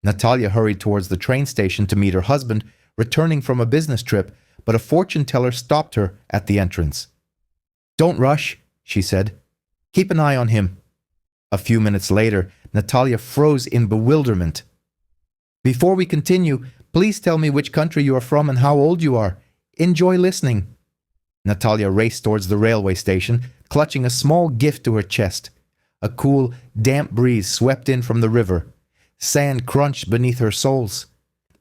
Natalia hurried towards the train station to meet her husband, returning from a business trip, but a fortune teller stopped her at the entrance. "Don't rush," she said. "Keep an eye on him." A few minutes later, Natalia froze in bewilderment. "Before we continue, please tell me which country you are from and how old you are. Enjoy listening." Natalia raced towards the railway station, clutching a small gift to her chest. A cool, damp breeze swept in from the river. Sand crunched beneath her soles.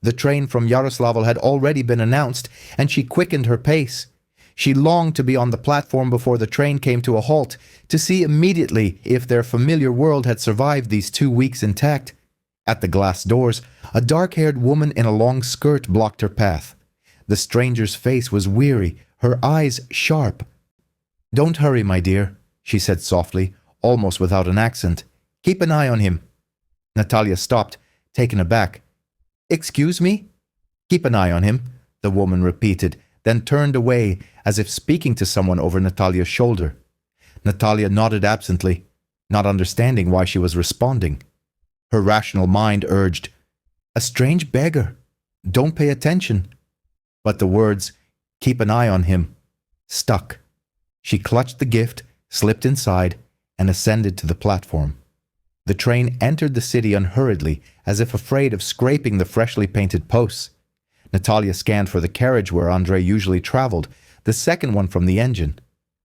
The train from Yaroslavl had already been announced, and she quickened her pace. She longed to be on the platform before the train came to a halt, to see immediately if their familiar world had survived these 2 weeks intact. At the glass doors, a dark-haired woman in a long skirt blocked her path. The stranger's face was weary, her eyes sharp. "Don't hurry, my dear," she said softly, almost without an accent. "Keep an eye on him." Natalia stopped, taken aback. "Excuse me?" "Keep an eye on him," the woman repeated, then turned away as if speaking to someone over Natalia's shoulder. Natalia nodded absently, not understanding why she was responding. Her rational mind urged, "A strange beggar. Don't pay attention." But the words, "keep an eye on him," stuck. She clutched the gift, slipped inside, and ascended to the platform. The train entered the city unhurriedly, as if afraid of scraping the freshly painted posts. Natalia scanned for the carriage where Andrei usually traveled, the second one from the engine.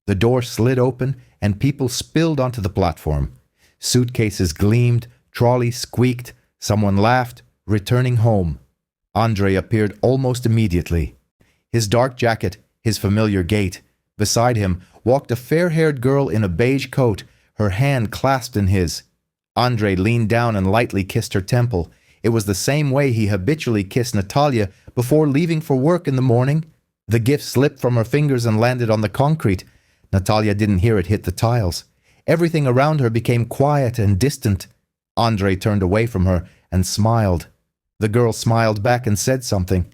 The door slid open, and people spilled onto the platform. Suitcases gleamed, trolleys squeaked, someone laughed, returning home. Andrei appeared almost immediately. His dark jacket, his familiar gait. Beside him walked a fair-haired girl in a beige coat, her hand clasped in his. Andrei leaned down and lightly kissed her temple. It was the same way he habitually kissed Natalia before leaving for work in the morning. The gift slipped from her fingers and landed on the concrete. Natalia didn't hear it hit the tiles. Everything around her became quiet and distant. Andrei turned away from her and smiled. The girl smiled back and said something.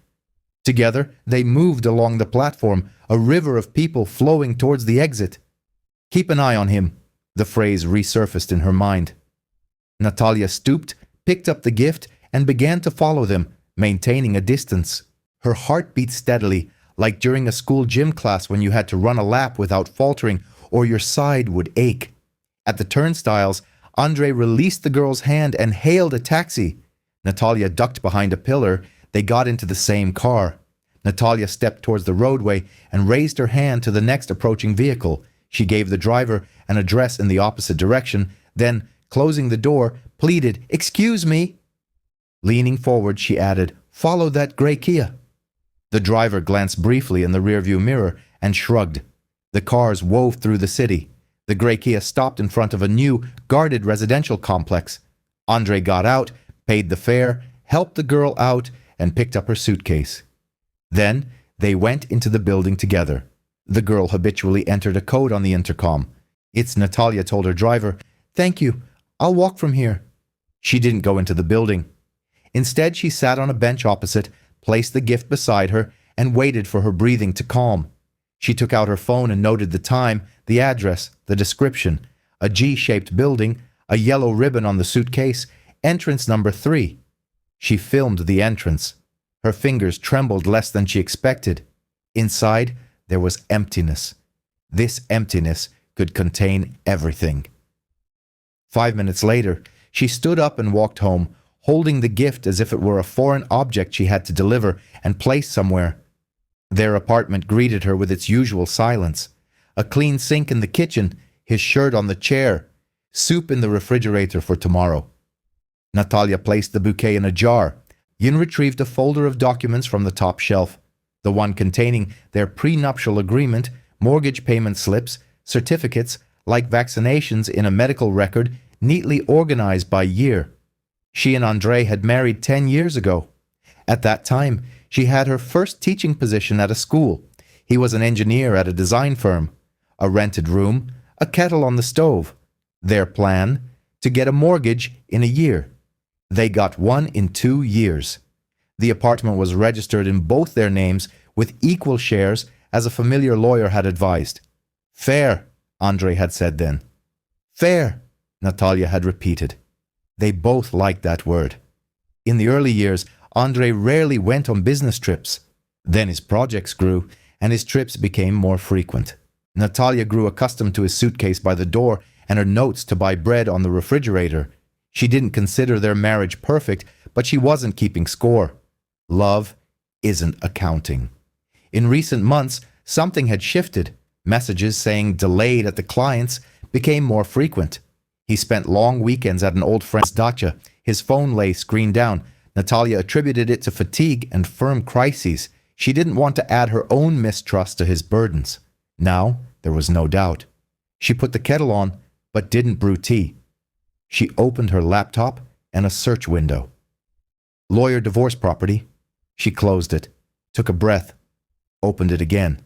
Together, they moved along the platform, a river of people flowing towards the exit. "Keep an eye on him," the phrase resurfaced in her mind. Natalia stooped, picked up the gift, and began to follow them, maintaining a distance. Her heart beat steadily, like during a school gym class when you had to run a lap without faltering or your side would ache. At the turnstiles, Andrei released the girl's hand and hailed a taxi. Natalia ducked behind a pillar. They got into the same car. Natalia stepped towards the roadway and raised her hand to the next approaching vehicle. She gave the driver an address in the opposite direction, then, closing the door, pleaded, "Excuse me." Leaning forward, she added, "Follow that gray Kia." The driver glanced briefly in the rearview mirror and shrugged. The cars wove through the city. The gray Kia stopped in front of a new, guarded residential complex. Andrei got out, paid the fare, helped the girl out, and picked up her suitcase. Then they went into the building together. The girl habitually entered a code on the intercom. "It's Natalia," told her driver. "Thank you. I'll walk from here." She didn't go into the building. Instead, she sat on a bench opposite, placed the gift beside her, and waited for her breathing to calm. She took out her phone and noted the time, the address, the description. A G-shaped building, a yellow ribbon on the suitcase, entrance number 3. She filmed the entrance. Her fingers trembled less than she expected. Inside, there was emptiness. This emptiness could contain everything. 5 minutes later, she stood up and walked home, holding the gift as if it were a foreign object she had to deliver and place somewhere. Their apartment greeted her with its usual silence. A clean sink in the kitchen, his shirt on the chair, soup in the refrigerator for tomorrow. Natalia placed the bouquet in a jar. Yin retrieved a folder of documents from the top shelf, the one containing their prenuptial agreement, mortgage payment slips, certificates, like vaccinations in a medical record, neatly organized by year. She and Andrei had married 10 years ago. At that time, she had her first teaching position at a school. He was an engineer at a design firm. A rented room, a kettle on the stove. Their plan? To get a mortgage in a year. They got one in 2 years. The apartment was registered in both their names with equal shares, as a familiar lawyer had advised. "Fair," Andrei had said then. "Fair," Natalia had repeated. They both liked that word. In the early years, Andrei rarely went on business trips. Then his projects grew, and his trips became more frequent. Natalia grew accustomed to his suitcase by the door and her notes to buy bread on the refrigerator. She didn't consider their marriage perfect, but she wasn't keeping score. Love isn't accounting. In recent months, something had shifted. Messages saying delayed at the clients became more frequent. He spent long weekends at an old friend's dacha. His phone lay screen down. Natalia attributed it to fatigue and firm crises. She didn't want to add her own mistrust to his burdens. Now, there was no doubt. She put the kettle on, but didn't brew tea. She opened her laptop and a search window. Lawyer divorce property. She closed it, took a breath, opened it again,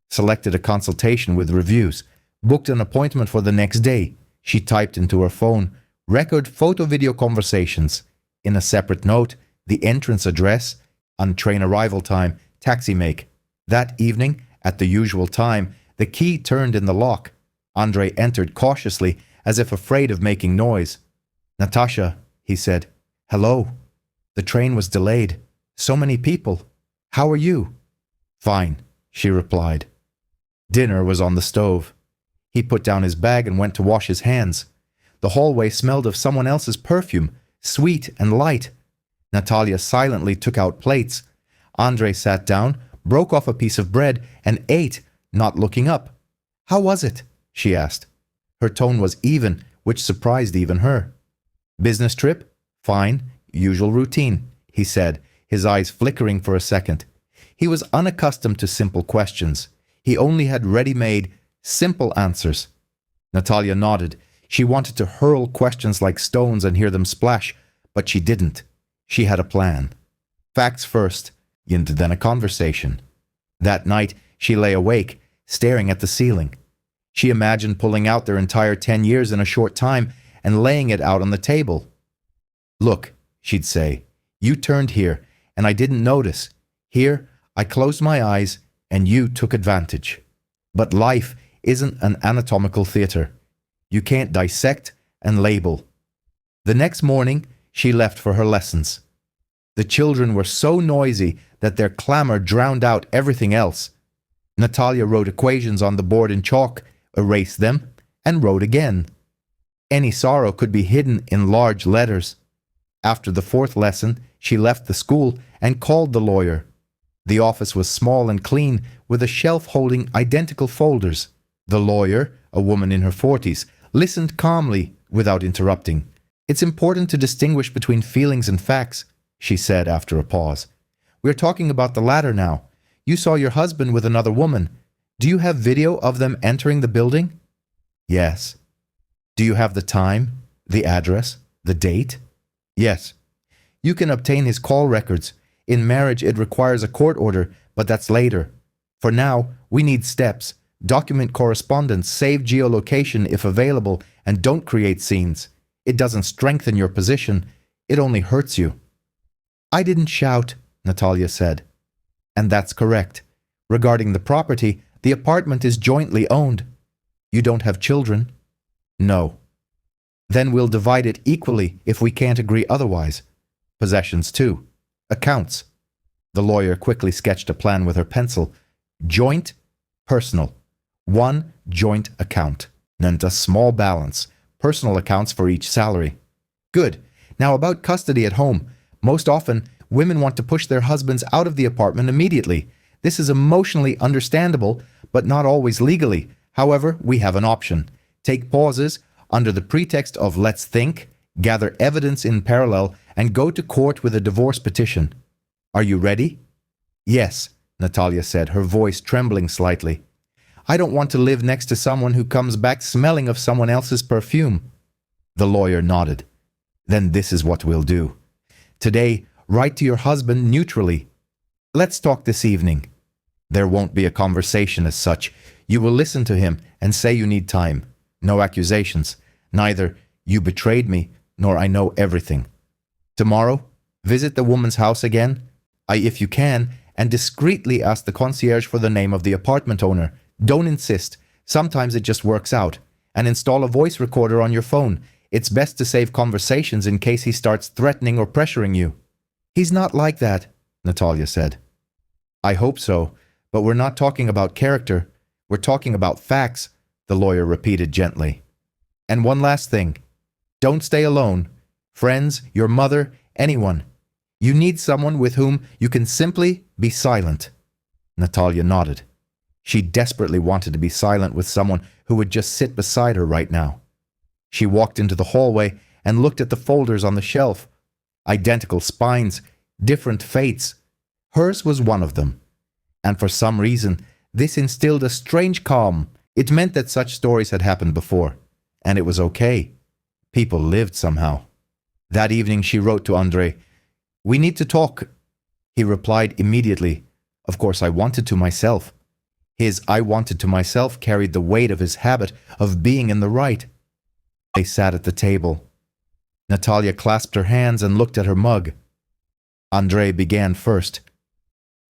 selected a consultation with reviews, booked an appointment for the next day. She typed into her phone, record photo-video conversations. In a separate note, the entrance address, on train arrival time, taxi make. That evening, at the usual time, the key turned in the lock. Andrei entered cautiously, as if afraid of making noise. "Natasha," he said. "Hello. The train was delayed. So many people. How are you?" "Fine," she replied. Dinner was on the stove. He put down his bag and went to wash his hands. The hallway smelled of someone else's perfume, sweet and light. Natalia silently took out plates. Andrei sat down, broke off a piece of bread, and ate, not looking up. "How was it?" she asked. Her tone was even, which surprised even her. "Business trip? Fine. Usual routine," he said, his eyes flickering for a second. He was unaccustomed to simple questions. He only had ready-made, simple answers. Natalia nodded. She wanted to hurl questions like stones and hear them splash, but she didn't. She had a plan. Facts first, and then a conversation. That night, she lay awake, staring at the ceiling. She imagined pulling out their entire 10 years in a short time and laying it out on the table. "Look," she'd say, "you turned here, and I didn't notice. Here, I closed my eyes, and you took advantage. But life isn't an anatomical theater. You can't dissect and label." The next morning, she left for her lessons. The children were so noisy that their clamor drowned out everything else. Natalia wrote equations on the board in chalk, erased them, and wrote again. Any sorrow could be hidden in large letters. After the fourth lesson, she left the school and called the lawyer. The office was small and clean, with a shelf holding identical folders. The lawyer, a woman in her 40s, listened calmly without interrupting. "It's important to distinguish between feelings and facts," she said after a pause. "We're talking about the latter now. You saw your husband with another woman. Do you have video of them entering the building?" "Yes." "Do you have the time, the address, the date?" "Yes." "You can obtain his call records. In marriage, it requires a court order, but that's later. For now, we need steps. Document correspondence, save geolocation if available, and don't create scenes. It doesn't strengthen your position. It only hurts you." "I didn't shout," Natalia said. "And that's correct. Regarding the property, the apartment is jointly owned. You don't have children?" "No." "Then we'll divide it equally if we can't agree otherwise. Possessions too. Accounts." The lawyer quickly sketched a plan with her pencil. "Joint, personal. One joint account, and a small balance. Personal accounts for each salary." "Good. Now about custody at home. Most often, women want to push their husbands out of the apartment immediately. This is emotionally understandable, but not always legally. However, we have an option. Take pauses under the pretext of let's think, gather evidence in parallel, and go to court with a divorce petition. Are you ready?" "Yes," Natalia said, her voice trembling slightly. "I don't want to live next to someone who comes back smelling of someone else's perfume." The lawyer nodded. "Then this is what we'll do. Today, write to your husband neutrally. Let's talk this evening. There won't be a conversation as such. You will listen to him and say you need time. No accusations. Neither you betrayed me, nor I know everything. Tomorrow, visit the woman's house again, if you can, and discreetly ask the concierge for the name of the apartment owner. Don't insist. Sometimes it just works out. And install a voice recorder on your phone. It's best to save conversations in case he starts threatening or pressuring you." He's not like that, Natalia said. I hope so, but we're not talking about character. We're talking about facts, the lawyer repeated gently. And one last thing. Don't stay alone. Friends, your mother, anyone. You need someone with whom you can simply be silent. Natalia nodded. She desperately wanted to be silent with someone who would just sit beside her right now. She walked into the hallway and looked at the folders on the shelf. Identical spines, different fates. Hers was one of them. And for some reason, this instilled a strange calm. It meant that such stories had happened before. And it was okay. People lived somehow. That evening she wrote to Andrei, "We need to talk." He replied immediately, "Of course I wanted to myself." His "I wanted to myself" carried the weight of his habit of being in the right. They sat at the table. Natalia clasped her hands and looked at her mug. Andrei began first.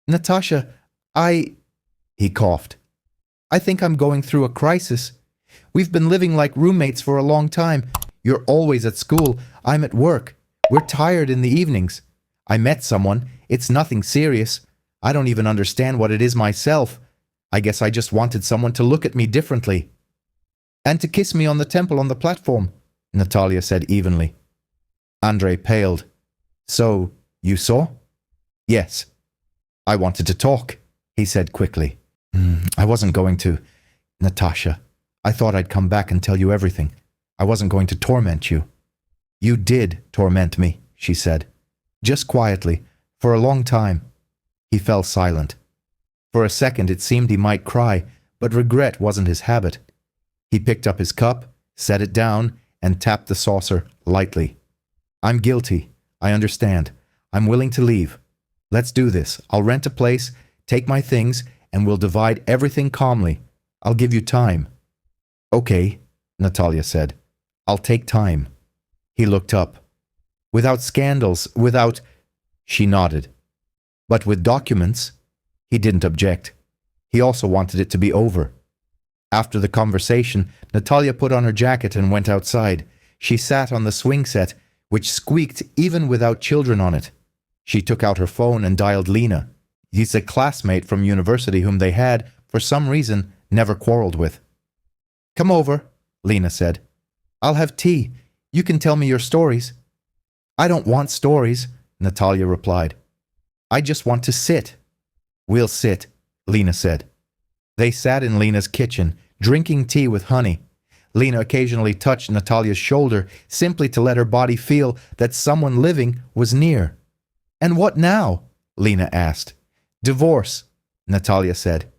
"Natasha, he coughed. "I think I'm going through a crisis. We've been living like roommates for a long time. You're always at school. I'm at work. We're tired in the evenings. I met someone. It's nothing serious. I don't even understand what it is myself. I guess I just wanted someone to look at me differently." "And to kiss me on the temple on the platform," Natalia said evenly. Andrei paled. "So, you saw?" "Yes." "I wanted to talk," he said quickly. "I wasn't going to. Natasha, I thought I'd come back and tell you everything. I wasn't going to torment you." "You did torment me," she said. "Just quietly, for a long time." He fell silent. For a second it seemed he might cry, but regret wasn't his habit. He picked up his cup, set it down, and tapped the saucer lightly. "I'm guilty. I understand. I'm willing to leave. Let's do this. I'll rent a place, take my things, and we'll divide everything calmly. I'll give you time." "Okay," Natalia said. "I'll take time." He looked up. "Without scandals, without—" She nodded. "But with documents?" He didn't object. He also wanted it to be over. After the conversation, Natalia put on her jacket and went outside. She sat on the swing set, which squeaked even without children on it. She took out her phone and dialed Lena. He's a classmate from university whom they had, for some reason, never quarreled with. "Come over," Lena said. "I'll have tea. You can tell me your stories." "I don't want stories," Natalia replied. "I just want to sit." "We'll sit," Lena said. They sat in Lena's kitchen, drinking tea with honey. Lena occasionally touched Natalia's shoulder, simply to let her body feel that someone living was near. "And what now?" Lena asked. "Divorce," Natalia said.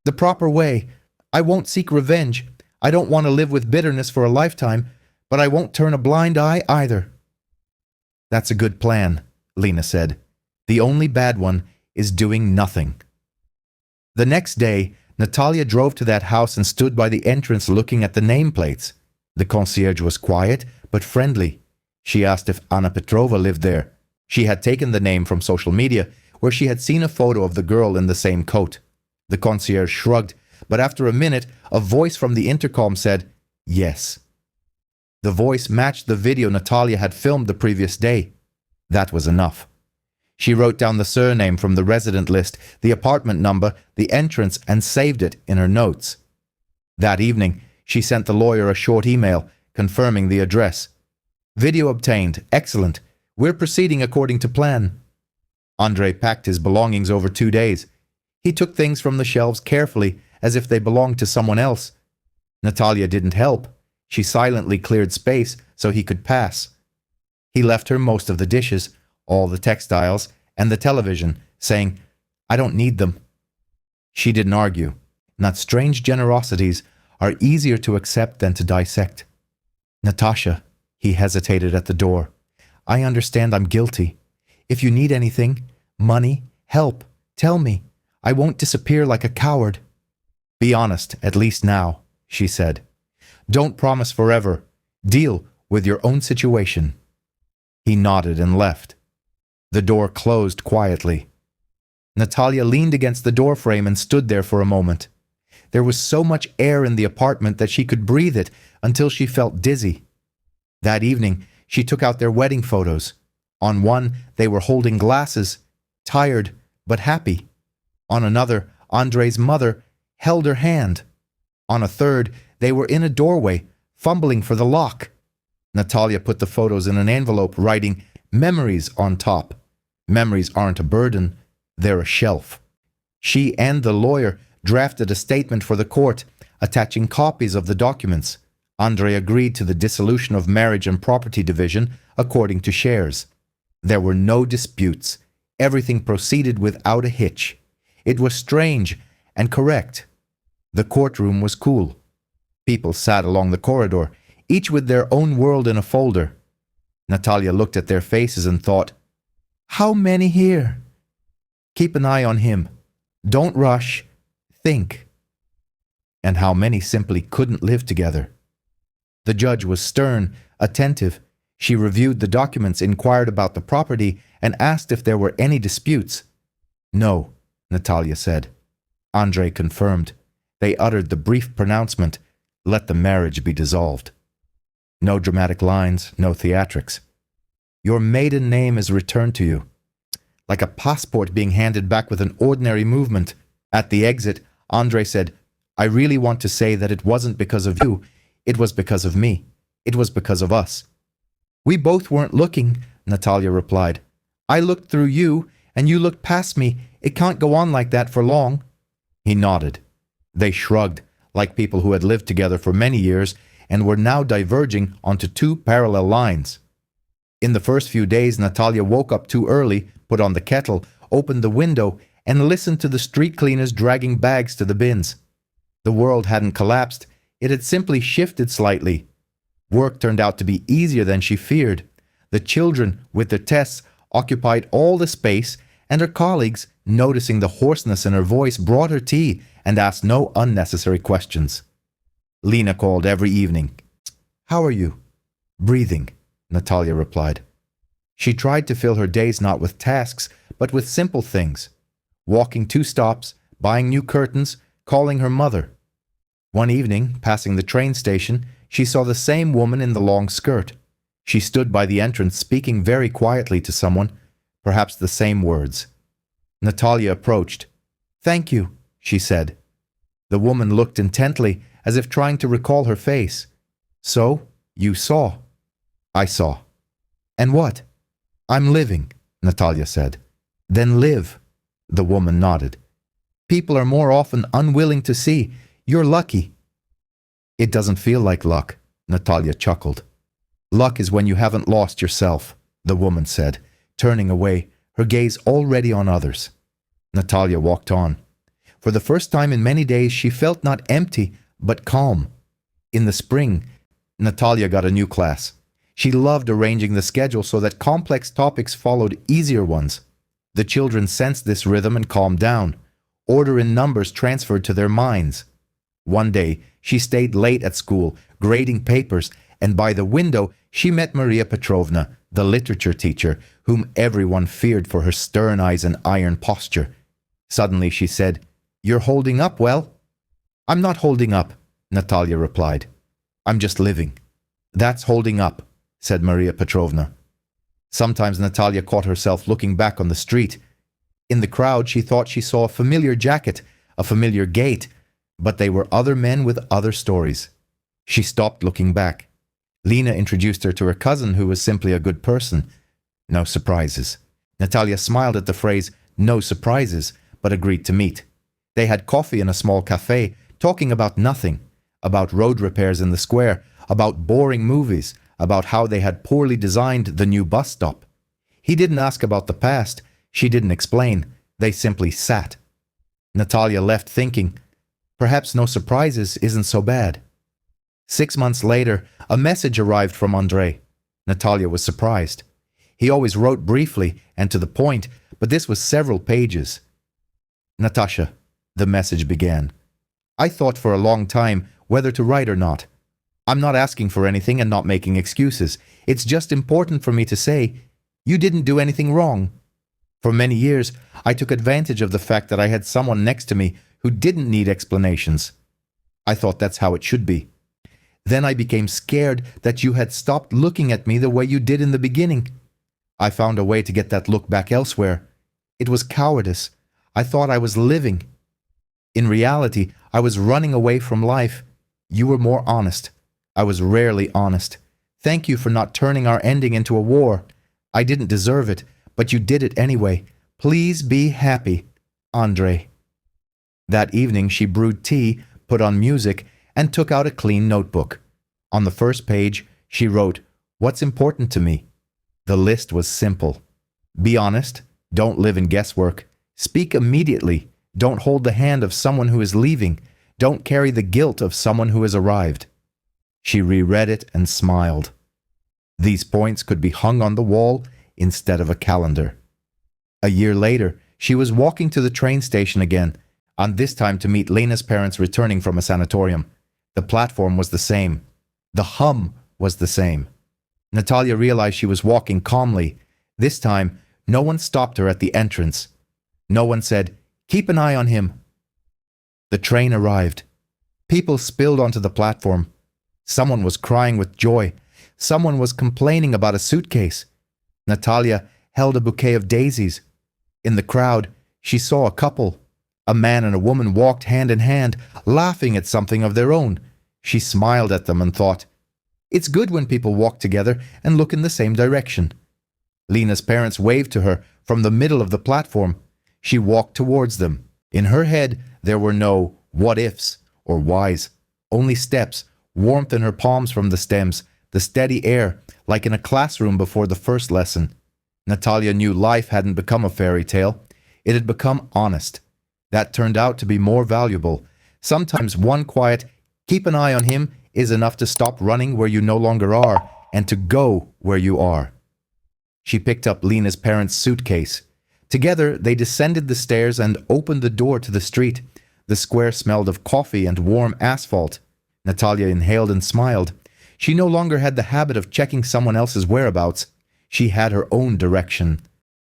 "The proper way. I won't seek revenge. I don't want to live with bitterness for a lifetime, but I won't turn a blind eye either." "That's a good plan," Lena said. "The only bad one is doing nothing." The next day, Natalia drove to that house and stood by the entrance looking at the nameplates. The concierge was quiet, but friendly. She asked if Anna Petrova lived there. She had taken the name from social media, where she had seen a photo of the girl in the same coat. The concierge shrugged, but after a minute, a voice from the intercom said, "Yes." The voice matched the video Natalia had filmed the previous day. That was enough. She wrote down the surname from the resident list, the apartment number, the entrance, and saved it in her notes. That evening, she sent the lawyer a short email confirming the address. "Video obtained. Excellent. We're proceeding according to plan." Andrei packed his belongings over 2 days. He took things from the shelves carefully, as if they belonged to someone else. Natalia didn't help. She silently cleared space so he could pass. He left her most of the dishes, all the textiles, and the television, saying, "I don't need them." She didn't argue. Not strange generosities are easier to accept than to dissect. "Natasha," he hesitated at the door, "I understand I'm guilty. If you need anything, money, help, tell me. I won't disappear like a coward." "Be honest, at least now," she said. "Don't promise forever. Deal with your own situation." He nodded and left. The door closed quietly. Natalia leaned against the doorframe and stood there for a moment. There was so much air in the apartment that she could breathe it until she felt dizzy. That evening, she took out their wedding photos. On one, they were holding glasses, tired but happy. On another, Andrei's mother held her hand. On a third, they were in a doorway, fumbling for the lock. Natalia put the photos in an envelope, writing "Memories" on top. Memories aren't a burden, they're a shelf. She and the lawyer drafted a statement for the court, attaching copies of the documents. Andrei agreed to the dissolution of marriage and property division according to shares. There were no disputes. Everything proceeded without a hitch. It was strange and correct. The courtroom was cool. People sat along the corridor, each with their own world in a folder. Natalia looked at their faces and thought, "How many here?" Keep an eye on him. Don't rush. Think. And how many simply couldn't live together. The judge was stern, attentive. She reviewed the documents, inquired about the property, and asked if there were any disputes. "No," Natalia said. Andrei confirmed. They uttered the brief pronouncement, "Let the marriage be dissolved." No dramatic lines, no theatrics. "Your maiden name is returned to you." Like a passport being handed back with an ordinary movement. At the exit, Andrei said, "I really want to say that it wasn't because of you. It was because of me. It was because of us." "We both weren't looking," Natalia replied. "I looked through you, and you looked past me. It can't go on like that for long." He nodded. They shrugged, like people who had lived together for many years and were now diverging onto two parallel lines. In the first few days, Natalia woke up too early, put on the kettle, opened the window, and listened to the street cleaners dragging bags to the bins. The world hadn't collapsed. It had simply shifted slightly. Work turned out to be easier than she feared. The children, with their tests, occupied all the space, and her colleagues, noticing the hoarseness in her voice, brought her tea and asked no unnecessary questions. Lena called every evening. "How are you?" "Breathing," Natalia replied. She tried to fill her days not with tasks, but with simple things. Walking 2 stops, buying new curtains, calling her mother. One evening, passing the train station, she saw the same woman in the long skirt. She stood by the entrance speaking very quietly to someone, perhaps the same words. Natalia approached. "Thank you," she said. The woman looked intently, as if trying to recall her face. "So, you saw." "I saw." "And what?" "I'm living," Natalia said. "Then live." The woman nodded. "People are more often unwilling to see. You're lucky." "It doesn't feel like luck," Natalia chuckled. "Luck is when you haven't lost yourself," the woman said, turning away, her gaze already on others. Natalia walked on. For the first time in many days, she felt not empty, but calm. In the spring, Natalia got a new class. She loved arranging the schedule so that complex topics followed easier ones. The children sensed this rhythm and calmed down. Order in numbers transferred to their minds. One day, she stayed late at school, grading papers, and by the window, she met Maria Petrovna, the literature teacher, whom everyone feared for her stern eyes and iron posture. Suddenly she said, "You're holding up well." "I'm not holding up," Natalia replied. "I'm just living." "That's holding up," said Maria Petrovna. Sometimes Natalia caught herself looking back on the street. In the crowd, she thought she saw a familiar jacket, a familiar gait, but they were other men with other stories. She stopped looking back. Lena introduced her to her cousin, who was simply a good person. No surprises. Natalia smiled at the phrase, "no surprises," but agreed to meet. They had coffee in a small cafe, talking about nothing, about road repairs in the square, about boring movies, about how they had poorly designed the new bus stop. He didn't ask about the past. She didn't explain. They simply sat. Natalia left thinking, perhaps no surprises isn't so bad. 6 months later, a message arrived from Andrei. Natalia was surprised. He always wrote briefly and to the point, but this was several pages. "Natasha," the message began. "I thought for a long time whether to write or not. I'm not asking for anything and not making excuses. It's just important for me to say, you didn't do anything wrong. For many years, I took advantage of the fact that I had someone next to me who didn't need explanations. I thought that's how it should be. Then I became scared that you had stopped looking at me the way you did in the beginning. I found a way to get that look back elsewhere. It was cowardice. I thought I was living. In reality, I was running away from life. You were more honest. I was rarely honest. Thank you for not turning our ending into a war. I didn't deserve it, but you did it anyway. Please be happy. Andre. That evening she brewed tea, put on music, and took out a clean notebook. On the first page, she wrote, "What's important to me?" The list was simple. Be honest. Don't live in guesswork. Speak immediately. Don't hold the hand of someone who is leaving. Don't carry the guilt of someone who has arrived. She reread it and smiled. These points could be hung on the wall instead of a calendar. A year later, she was walking to the train station again, and this time to meet Lena's parents returning from a sanatorium. The platform was the same. The hum was the same. Natalia realized she was walking calmly. This time, no one stopped her at the entrance. No one said, "Keep an eye on him." The train arrived. People spilled onto the platform. Someone was crying with joy. Someone was complaining about a suitcase. Natalia held a bouquet of daisies. In the crowd, she saw a couple. A man and a woman walked hand in hand, laughing at something of their own. She smiled at them and thought, "It's good when people walk together and look in the same direction." Lena's parents waved to her from the middle of the platform. She walked towards them. In her head, there were no what-ifs or whys, only steps, warmth in her palms from the stems, the steady air, like in a classroom before the first lesson. Natalia knew life hadn't become a fairy tale. It had become honest. That turned out to be more valuable. Sometimes one quiet, "Keep an eye on him," is enough to stop running where you no longer are and to go where you are. She picked up Lena's parents' suitcase. Together, they descended the stairs and opened the door to the street. The square smelled of coffee and warm asphalt. Natalia inhaled and smiled. She no longer had the habit of checking someone else's whereabouts. She had her own direction.